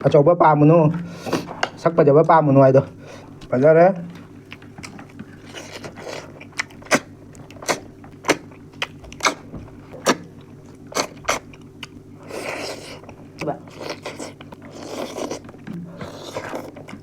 ꯑꯆꯧꯕ ꯄꯥꯝꯃꯨꯅꯨ ꯁꯛ ꯐꯖꯕ ꯄꯥꯝꯃꯨꯅꯨ ꯍꯥꯏꯗꯣ ꯐꯖꯔꯦ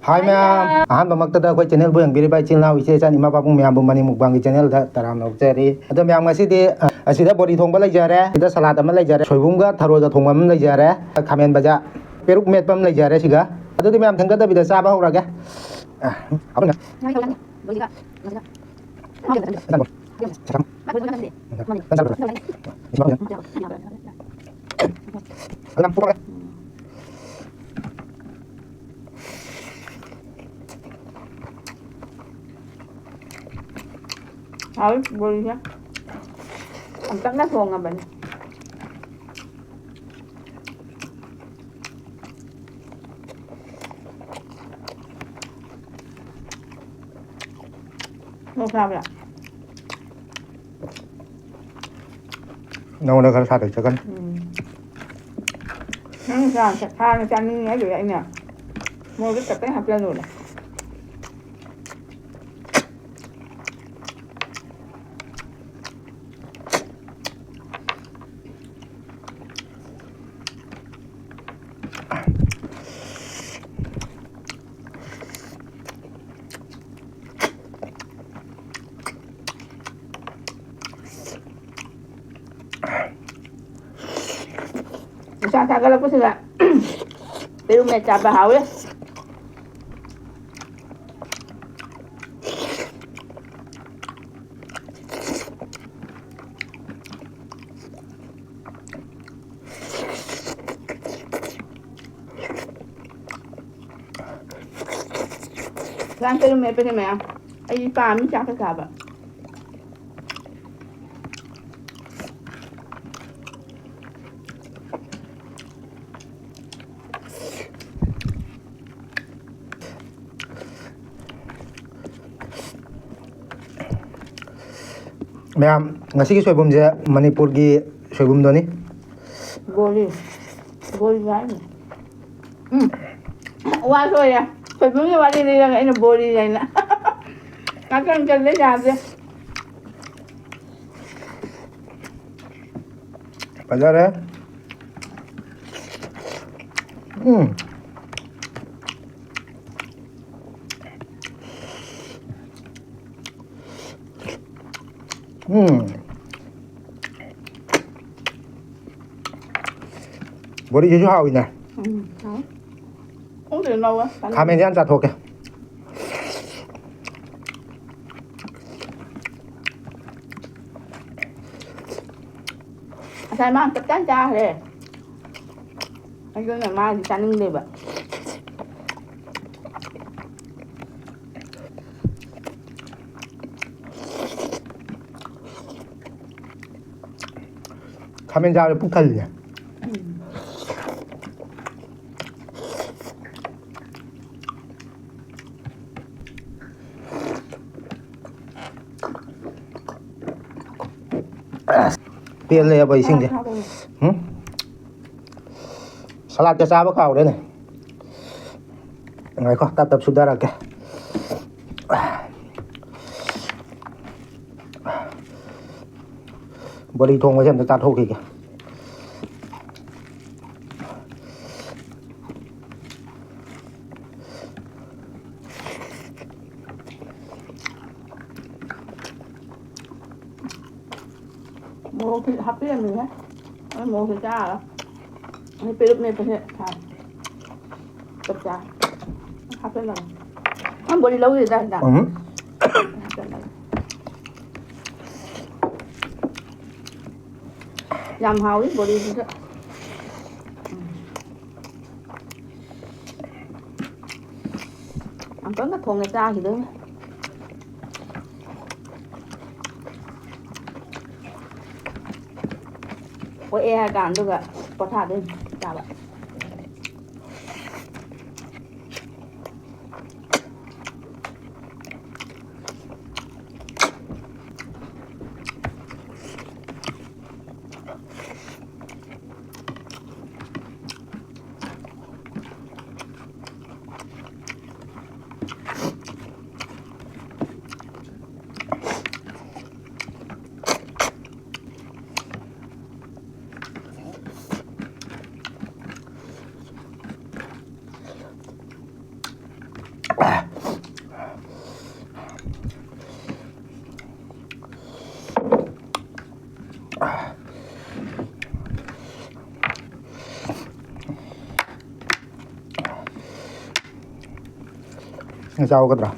ꯍꯥꯏ ꯃꯌꯥꯝ ꯑꯍꯥꯟꯕꯃꯛꯇꯗ ꯑꯩꯈꯣꯏ ꯆꯦꯅꯦꯜꯕꯨ ꯌꯦꯡꯕꯤꯔꯤꯕ ꯏꯆꯤꯜ ꯏꯅꯥꯎ ꯏꯆꯦ ꯏꯆꯟ ꯏꯃꯥ ꯄꯥꯕꯨꯡ ꯃꯌꯥꯝꯕꯨ ꯃꯅꯤ ꯃꯨꯛꯕꯥꯡꯒꯤ ꯆꯦꯅꯦꯜꯗ ꯇꯔꯥꯝꯅ ꯑꯣꯛꯆꯔꯤ ꯑꯗꯣ ꯃꯌꯥꯝ ꯉꯁꯤꯗꯤ ꯑꯁꯤꯗ ꯕꯣꯔꯤ ꯊꯣꯡꯕ ꯂꯩꯖꯔꯦ ꯁꯤꯗ ꯁꯂꯥꯗ ꯑꯃ ꯂꯩꯖꯔꯦ ꯁꯣꯏꯕꯨꯝꯒ ꯊꯔꯣꯏꯒ ꯊꯣꯡꯕ ꯑꯃ ꯂꯩꯖꯔꯦ ꯈꯥꯃꯦꯟ ꯕꯖꯥ ꯄꯦꯔꯨꯛ ꯃꯦꯠꯄ ꯑꯃ ꯂꯩꯖꯔꯦ ꯁꯤꯒ ꯑꯗꯨꯗꯤ ꯃꯌꯥꯝ ꯊꯦꯡꯒꯗꯕꯤꯗ ꯆꯥꯕ ꯍꯧꯔꯒꯦ 보이세요? 깜짝나 좋은가 봐요. 뭐사브라? 너는 그 사들 저건. 항상 하는 짜는 게 rồi nè. Mua cái cặp cái hộp lên rồi nè. Sa tagal ako sila. Pero may trabaho eh. Saan pero may pwede may ay pami siya kasaba. ꯃꯌꯥꯝ ꯉꯁꯤꯒꯤ ꯁꯣꯏꯕꯨꯝꯁꯦ ꯃꯅꯤꯄꯨꯔꯒꯤ ꯁꯣꯏꯕꯨꯝꯗꯣꯅꯤ Goli gani. Wasoya. Soibumnya wali ni lang ina boli na. Kakang kalle jabe. fajare bori jeju hawina Không được đâu á. 카멘 한 잔 더 올게 Sai mang tất cả cha rồi. Anh cứ là mai thì cha nâng được ạ. 카멘 잔을 푹 탈리냐 ꯄꯦꯜꯂꯦ ꯑꯕ ꯏꯁꯤꯡꯁꯦ ꯁꯂꯥꯗꯀ ꯆꯥꯕ ꯀꯥꯎꯔꯦꯅꯦ ꯉꯥꯏꯈꯣ ꯇꯞ ꯇꯞ ꯁꯨꯊꯔꯛꯀꯦ ꯕꯣꯔꯤ ꯊꯣꯡꯕꯁꯦ ꯑꯝꯇ ꯆꯥꯊꯣꯛꯈꯤꯒꯦ Mua thịt hấp với mình hết. Mua thịt cha đó. Cái bếp này phải thả. Tập cha. Hấp lên rồi. Ăn bữa đi lâu gì ra đã. Làm hào ít bữa đi nữa. Ăn có cái thùng này cha thì được. Có e cản được ạ, có thả lên, chào bạn. ꯆꯥꯎꯒꯗ꯭ꯔꯥ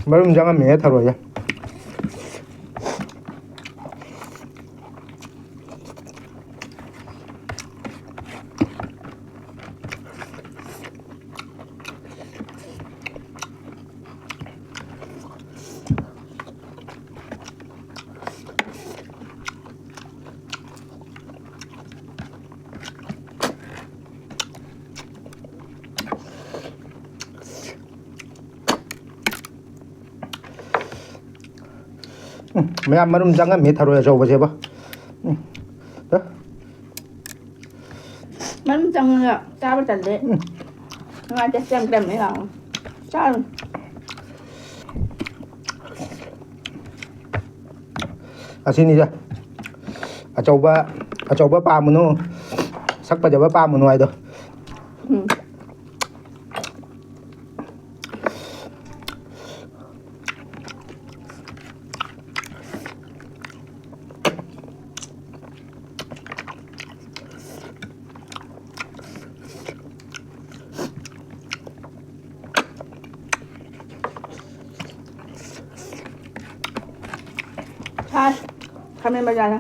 ꯃꯔꯨꯝ ꯆꯪꯉꯝꯃꯦ ꯊꯔꯣꯏꯁꯦ ꯃꯌꯥꯝ ꯃꯔꯨꯝ ꯆꯪꯉꯝꯃꯦ ꯊꯔꯣꯏ ꯑꯆꯧꯕꯁꯦꯕ mắm chân cha với trần đấy ngoài cha xem kèm đấy là cha ꯑꯁꯤꯅꯤꯁꯦ ꯑꯆꯧꯕ ꯄꯥꯝꯃꯨꯅꯨ ꯁꯛ ꯐꯖꯕ ꯄꯥꯝꯃꯨꯅꯨ ꯍꯥꯏꯗꯣ Thôi, không nên bây giờ nữa.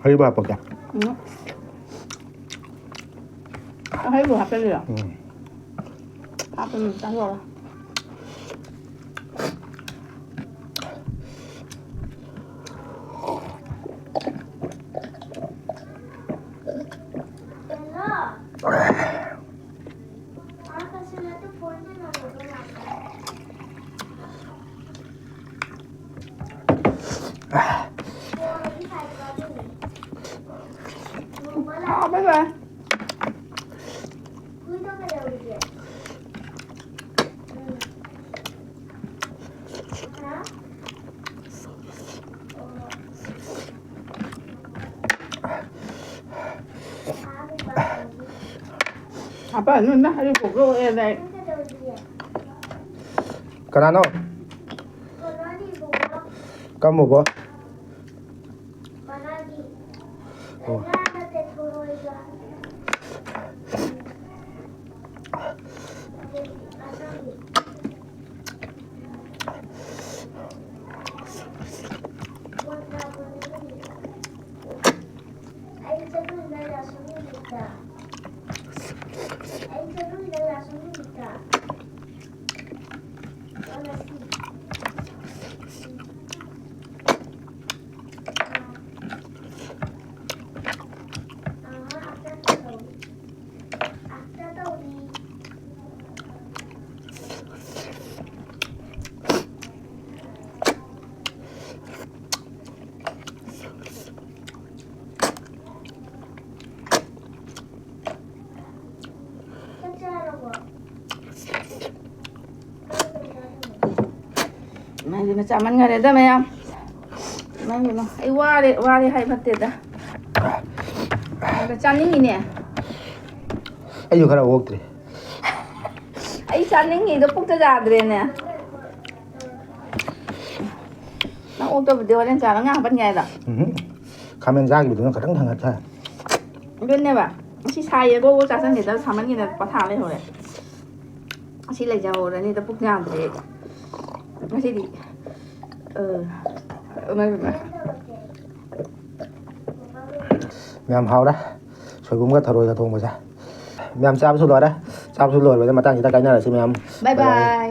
Thấy bà bọc chặt. Nó thấy vừa hấp lên rồi. Hấp lên mình rồi. Bye bye. Apa nun dah hari pukul ini. Kenapa? Kamu boh? Oh. Mày gì mà chả ăn ngay đấy đó mày không? Mày gì mà ai qua đi hay phát tiệt đó. Mày chăn những gì nè? ꯑꯩꯁꯨ ꯈꯔ ꯑꯣꯛꯇ꯭ꯔꯤ ꯑꯩ ꯆꯥꯅꯤꯡꯉꯤꯗꯣ ꯄꯨꯛꯇ ꯌꯥꯗ꯭ꯔꯦꯅꯦ ꯅꯪ ꯑꯣꯛꯇꯕꯨꯗꯤ ꯍꯣꯔꯦꯟ ꯆꯥꯔ ꯉꯥꯡꯕꯟ ꯌꯥꯏꯗ ꯈꯥꯃꯦꯟ ꯆꯥꯈꯤꯕꯗꯨꯅ ꯈꯤꯇꯪ ꯊꯥꯡꯒꯠꯊ ꯑꯗꯨꯅꯦꯕ ꯁꯤ ꯁꯥꯏꯌꯦꯀꯣ ꯆꯥꯁꯤꯟꯒꯦꯗ ꯁꯥꯃꯟꯒꯤꯗ ꯄꯣꯊꯥ ꯂꯩꯍꯧꯔꯦ ꯑꯁꯤ ꯂꯩꯖꯍꯧꯔꯅꯤꯗ ꯄꯨꯛ ꯌꯥꯗ꯭ꯔꯦ ꯉꯁꯤꯗꯤ ꯃꯌꯥꯝ ꯍꯥꯎꯔꯦ ꯁꯣꯏꯕꯨꯝꯒ ꯊꯔꯣꯏꯒ ꯊꯣꯡꯕꯁꯦ ꯃꯌꯥꯝ ꯆꯥꯕꯁꯨ ꯂꯣꯏꯔꯦ ꯆꯥꯕꯁꯨ ꯂꯣꯏꯕꯗ ꯃꯇꯥꯡꯁꯤꯗ ꯀꯥꯏꯅꯔꯁꯤ ꯃꯌꯥꯝ ꯕꯥꯏ ꯕꯥꯏ